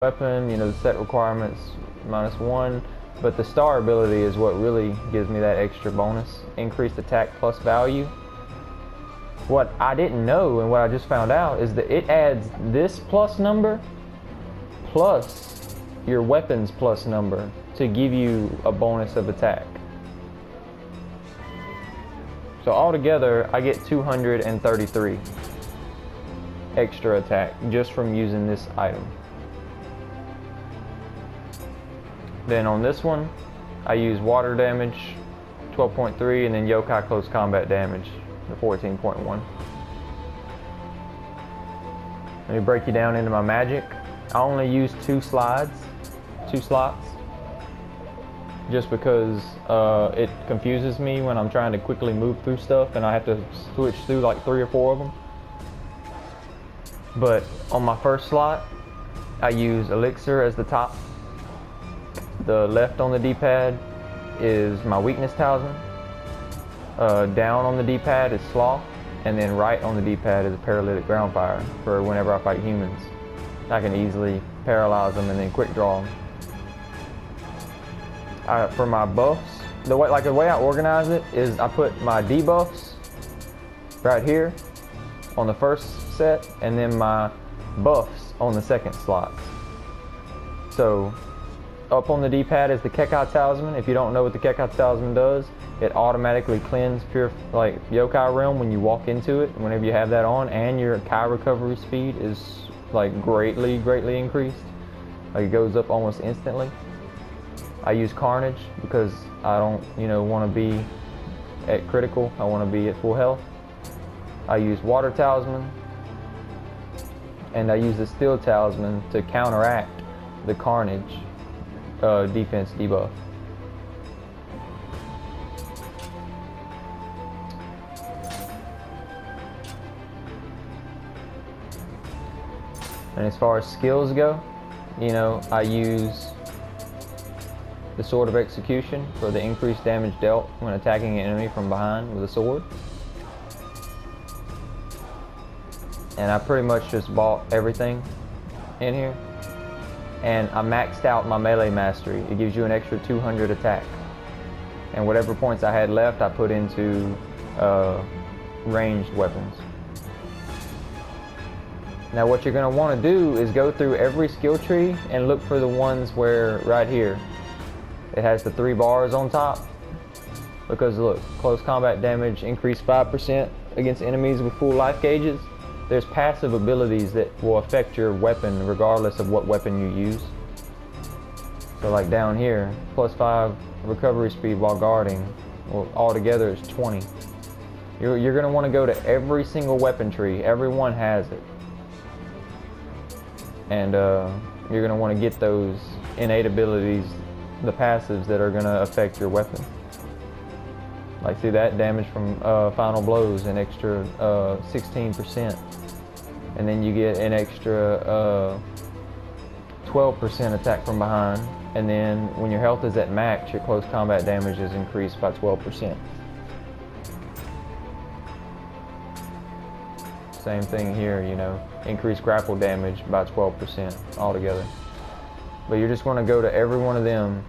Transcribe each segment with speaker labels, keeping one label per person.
Speaker 1: weapon, you know, the set requirements -1, but the star ability is what really gives me that extra bonus. Increased attack plus value. What I didn't know and what I just found out is that it adds this plus number plus your weapons plus number to give you a bonus of attack. So altogether, I get 233 extra attack just from using this item. Then on this one, I use water damage, 12.3, and then yokai close combat damage, the 14.1. Let me break you down into my magic. I only use two slots, just because it confuses me when I'm trying to quickly move through stuff and I have to switch through like 3 or 4 of them. But on my first slot, I use elixir as the top. The left on the D-pad is my weakness talisman. Down on the D-pad is sloth, and then right on the D-pad is a paralytic ground fire for whenever I fight humans. I can easily paralyze them and then quick draw them. For my buffs, the way I organize it is I put my debuffs right here on the first set, and then my buffs on the second slot. So up on the D-pad is the Kekai Talisman. If you don't know what the Kekai Talisman does, it automatically cleanses pure Yokai Realm when you walk into it. Whenever you have that on, and your Kai recovery speed is like greatly increased. Like it goes up almost instantly. I use Carnage because I don't, want to be at critical. I want to be at full health. I use Water Talisman, and I use the Steel Talisman to counteract the Carnage defense debuff. And as far as skills go, I use the Sword of Execution for the increased damage dealt when attacking an enemy from behind with a sword. And I pretty much just bought everything in here. And I maxed out my melee mastery. It gives you an extra 200 attack. And whatever points I had left, I put into ranged weapons. Now what you're going to want to do is go through every skill tree and look for the ones where, right here, it has the 3 bars on top. Because look, close combat damage increased 5% against enemies with full life gauges. There's passive abilities that will affect your weapon regardless of what weapon you use. So like down here, +5 recovery speed while guarding, well, altogether it's 20. You're going to want to go to every single weapon tree. Everyone has it. And you're going to want to get those innate abilities, the passives that are going to affect your weapon. Like see that damage from final blows, an extra 16%. And then you get an extra 12% attack from behind. And then when your health is at max, your close combat damage is increased by 12%. Same thing here, increased grapple damage by 12% altogether. But you're just going to go to every one of them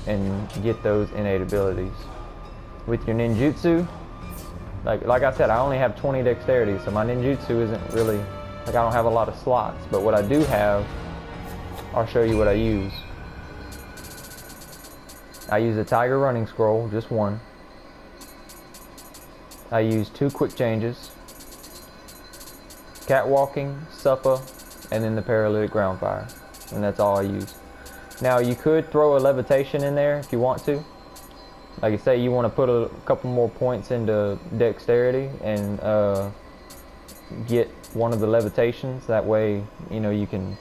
Speaker 1: and get those innate abilities. With your ninjutsu, like I said, I only have 20 dexterity, so my ninjutsu isn't really, I don't have a lot of slots. But what I do have, I'll show you what I use. I use a tiger running scroll, just one. I use 2 quick changes, catwalking, suppa, and then the paralytic ground fire. And that's all I use. Now you could throw a levitation in there if you want to. Like I say, you want to put a couple more points into dexterity and get one of the levitations. That way, you can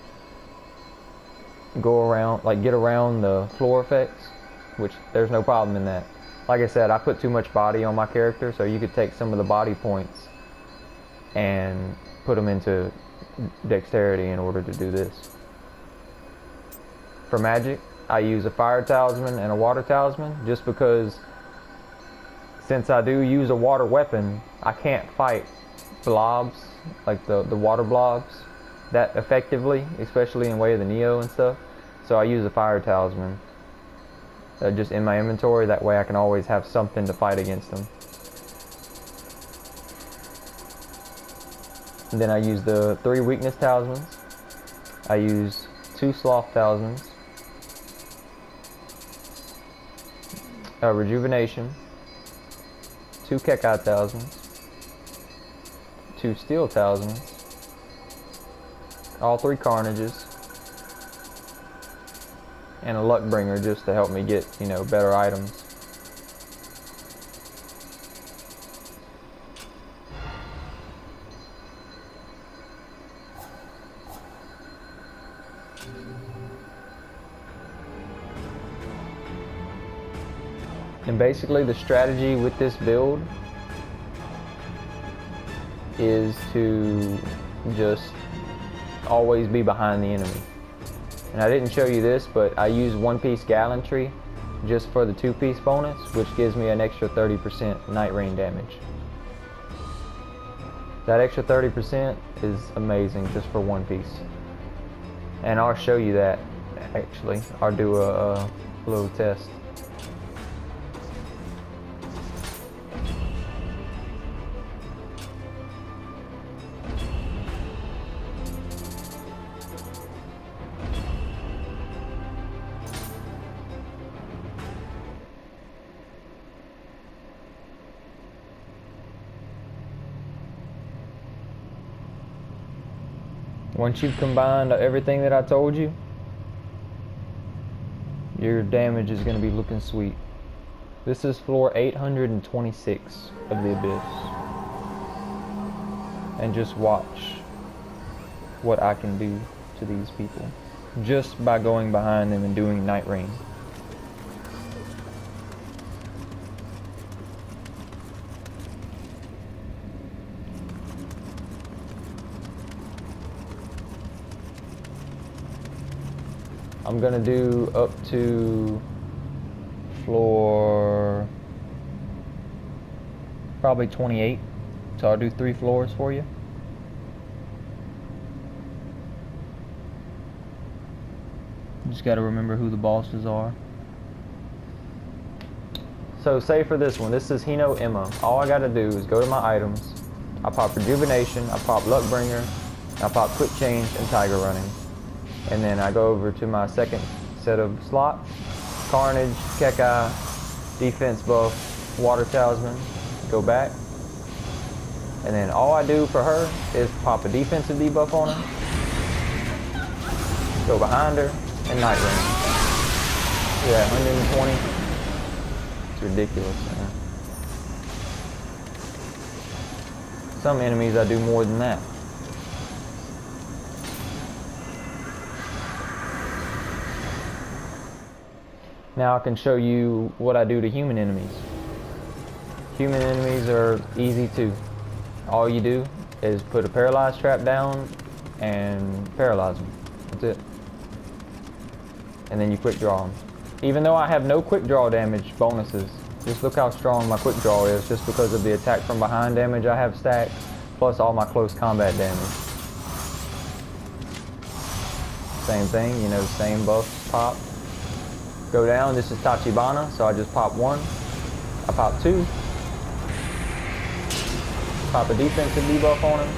Speaker 1: go around, get around the floor effects, which there's no problem in that. Like I said, I put too much body on my character, so you could take some of the body points and put them into dexterity in order to do this. For magic, I use a fire talisman and a water talisman just because since I do use a water weapon, I can't fight blobs, like the water blobs. that effectively, especially in way of the Nioh and stuff. So I use a fire talisman just in my inventory. That way I can always have something to fight against them. And then I use the 3 weakness talismans. I use 2 sloth talismans. Rejuvenation. 2 Kekai talismans. 2 steel talismans. All 3 carnages. And a luck bringer just to help me get, you know, better items. And basically the strategy with this build is to just always be behind the enemy. And I didn't show you this, but I use 1-piece gallantry just for the 2-piece bonus, which gives me an extra 30% night rain damage. That extra 30% is amazing just for 1 piece. And I'll show you that actually. I'll do a little test. Once you've combined everything that I told you, your damage is going to be looking sweet. This is floor 826 of the Abyss. And just watch what I can do to these people just by going behind them and doing Night Rain. I'm gonna do up to floor probably 28, so I'll do 3 floors for you. Just gotta remember who the bosses are. So say for this one, this is Hino Emma. All I gotta do is go to my items. I pop Rejuvenation, I pop Luckbringer, I pop Quick Change and Tiger Running. And then I go over to my second set of slots. Carnage, Kekai, Defense Buff, Water Talisman. Go back. And then all I do for her is pop a defensive debuff on her. Go behind her and Night Rain. Yeah, 120. It's ridiculous, man. Some enemies I do more than that. Now I can show you what I do to human enemies. Human enemies are easy too. All you do is put a paralyze trap down and paralyze them. That's it. And then you quick draw them. Even though I have no quick draw damage bonuses, just look how strong my quick draw is just because of the attack from behind damage I have stacked, plus all my close combat damage. Same thing, you know, same buffs pop. Go down, this is Tachibana, so I just pop 1. I pop 2. Pop a defensive debuff on him.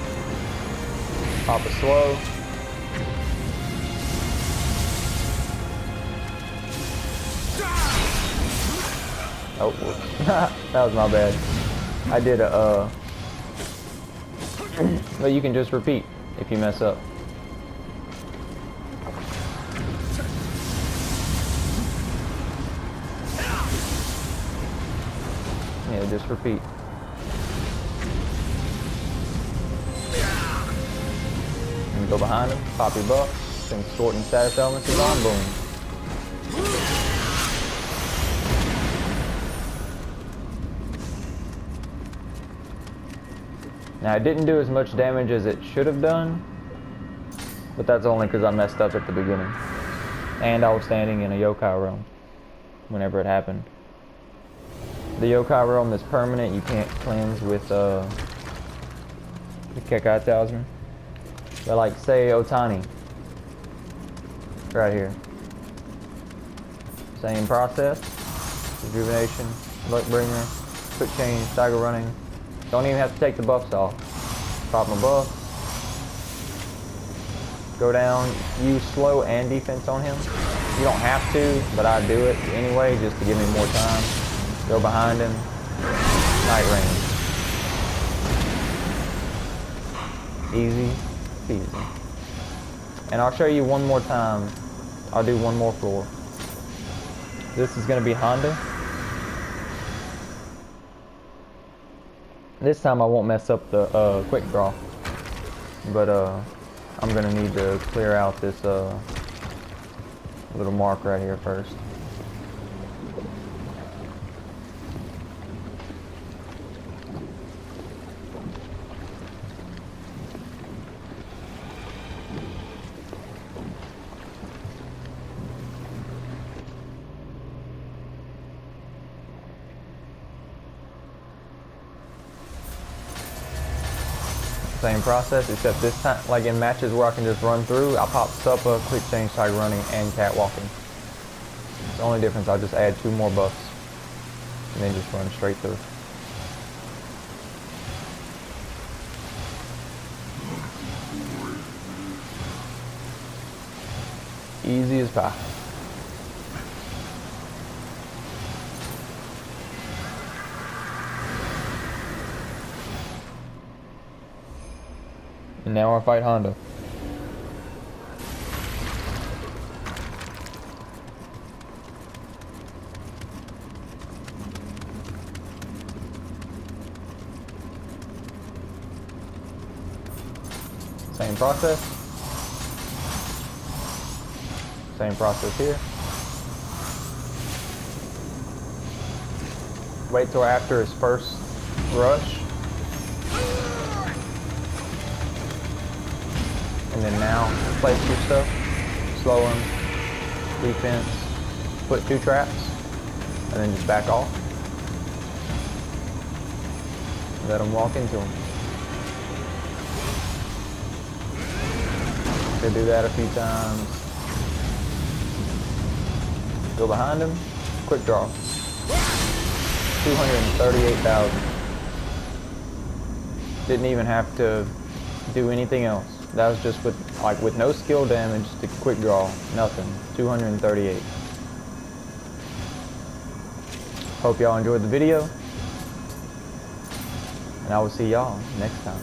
Speaker 1: Pop a slow. Oh, whoops. That was my bad. I did a, but you can just repeat if you mess up. Yeah, just repeat. And go behind him, pop your buff, then Sword and Status Elements is on, boom. Now, it didn't do as much damage as it should have done, but that's only because I messed up at the beginning. And I was standing in a yokai realm whenever it happened. The yokai realm is permanent. You can't cleanse with the Kekai Talisman. But like say Otani, right here. Same process. Rejuvenation, luck bringer, quick change, stagger running. Don't even have to take the buffs off. Pop my buff. Go down, use slow and defense on him. You don't have to, but I do it anyway just to give me more time. Go behind him. Night range. Easy peasy. And I'll show you one more time. I'll do one more floor. This is going to be Honda. This time I won't mess up the quick draw. But I'm going to need to clear out this little mark right here first. Same process, except this time, like in matches where I can just run through, I pop supper, quick change, tiger running, and catwalking. The only difference, I'll just add 2 more buffs, and then just run straight through. Easy as pie. And now I fight Honda. Same process. Same process here. Wait till after his first rush. And then now, place your stuff, slow him, defense, put 2 traps, and then just back off. Let him walk into him. Could do that a few times. Go behind him, quick draw. 238,000. Didn't even have to do anything else. That was just with no skill damage, just a quick draw, nothing. 238. Hope y'all enjoyed the video, and I will see y'all next time.